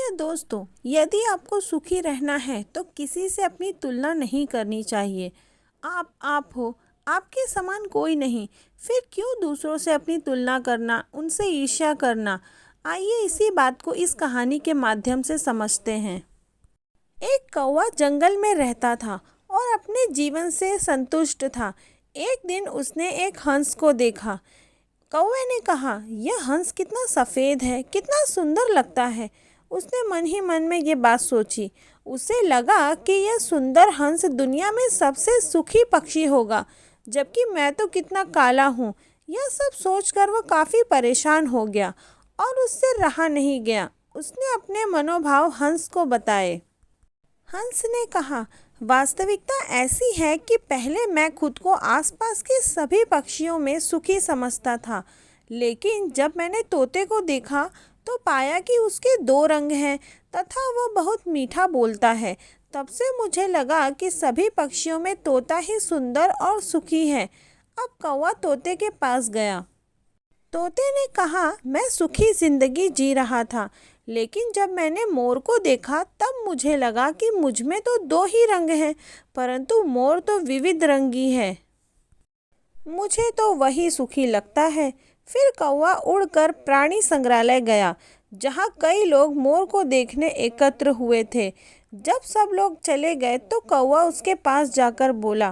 प्रिय दोस्तों, यदि आपको सुखी रहना है तो किसी से अपनी तुलना नहीं करनी चाहिए। आप हो, आपके समान कोई नहीं। फिर क्यों दूसरों से अपनी तुलना करना, उनसे ईर्ष्या करना। आइए इसी बात को इस कहानी के माध्यम से समझते हैं। एक कौवा जंगल में रहता था और अपने जीवन से संतुष्ट था। एक दिन उसने एक हंस को देखा। कौवे ने कहा, यह हंस कितना सफ़ेद है, कितना सुंदर लगता है। उसने मन ही मन में ये बात सोची। उसे लगा कि यह सुंदर हंस दुनिया में सबसे सुखी पक्षी होगा, जबकि मैं तो कितना काला हूँ। यह सब सोचकर वह काफ़ी परेशान हो गया और उससे रहा नहीं गया। उसने अपने मनोभाव हंस को बताए। हंस ने कहा, वास्तविकता ऐसी है कि पहले मैं खुद को आसपास के सभी पक्षियों में सुखी समझता था, लेकिन जब मैंने तोते को देखा तो पाया कि उसके दो रंग हैं तथा वह बहुत मीठा बोलता है। तब से मुझे लगा कि सभी पक्षियों में तोता ही सुंदर और सुखी है। अब कौवा तोते के पास गया। तोते ने कहा, मैं सुखी जिंदगी जी रहा था, लेकिन जब मैंने मोर को देखा तब मुझे लगा कि मुझ में तो दो ही रंग हैं, परंतु मोर तो विविध रंगी है। मुझे तो वही सुखी लगता है। फिर कौवा उड़कर प्राणी संग्रहालय गया, जहाँ कई लोग मोर को देखने एकत्र हुए थे। जब सब लोग चले गए तो कौवा उसके पास जाकर बोला,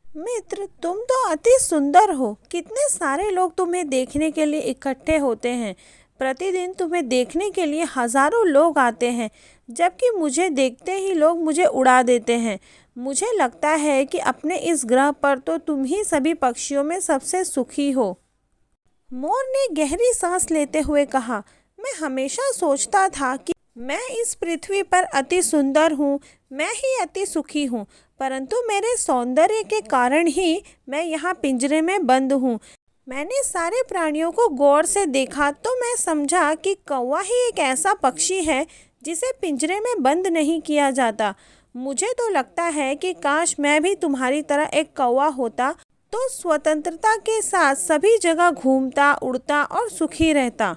मित्र, तुम तो अति सुंदर हो। कितने सारे लोग तुम्हें देखने के लिए इकट्ठे होते हैं। प्रतिदिन तुम्हें देखने के लिए हजारों लोग आते हैं, जबकि मुझे देखते ही लोग मुझे उड़ा देते हैं। मुझे लगता है कि अपने इस ग्रह पर तो तुम ही सभी पक्षियों में सबसे सुखी हो। मोर ने गहरी सांस लेते हुए कहा, मैं हमेशा सोचता था कि मैं इस पृथ्वी पर अति सुंदर हूँ, मैं ही अति सुखी हूँ, परंतु मेरे सौंदर्य के कारण ही मैं यहाँ पिंजरे में बंद हूँ। मैंने सारे प्राणियों को गौर से देखा तो मैं समझा कि कौवा ही एक ऐसा पक्षी है जिसे पिंजरे में बंद नहीं किया जाता। मुझे तो लगता है कि काश मैं भी तुम्हारी तरह एक कौवा होता तो स्वतंत्रता के साथ सभी जगह घूमता, उड़ता और सुखी रहता।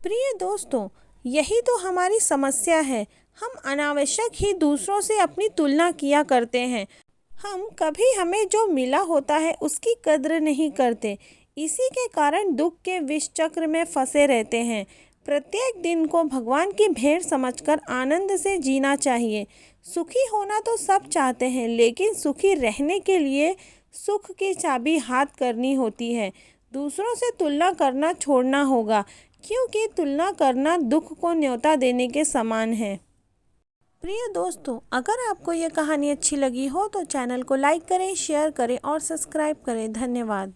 प्रिय दोस्तों, यही तो हमारी समस्या है। हम अनावश्यक ही दूसरों से अपनी तुलना किया करते हैं। हम कभी हमें जो मिला होता है उसकी कद्र नहीं करते। इसी के कारण दुख के विष चक्र में फंसे रहते हैं। प्रत्येक दिन को भगवान की भेंट समझकर आनंद से जीना चाहिए। सुखी होना तो सब चाहते हैं, लेकिन सुखी रहने के लिए सुख की चाबी हाथ करनी होती है। दूसरों से तुलना करना छोड़ना होगा, क्योंकि तुलना करना दुख को न्योता देने के समान है। प्रिय दोस्तों, अगर आपको ये कहानी अच्छी लगी हो तो चैनल को लाइक करें, शेयर करें और सब्सक्राइब करें। धन्यवाद।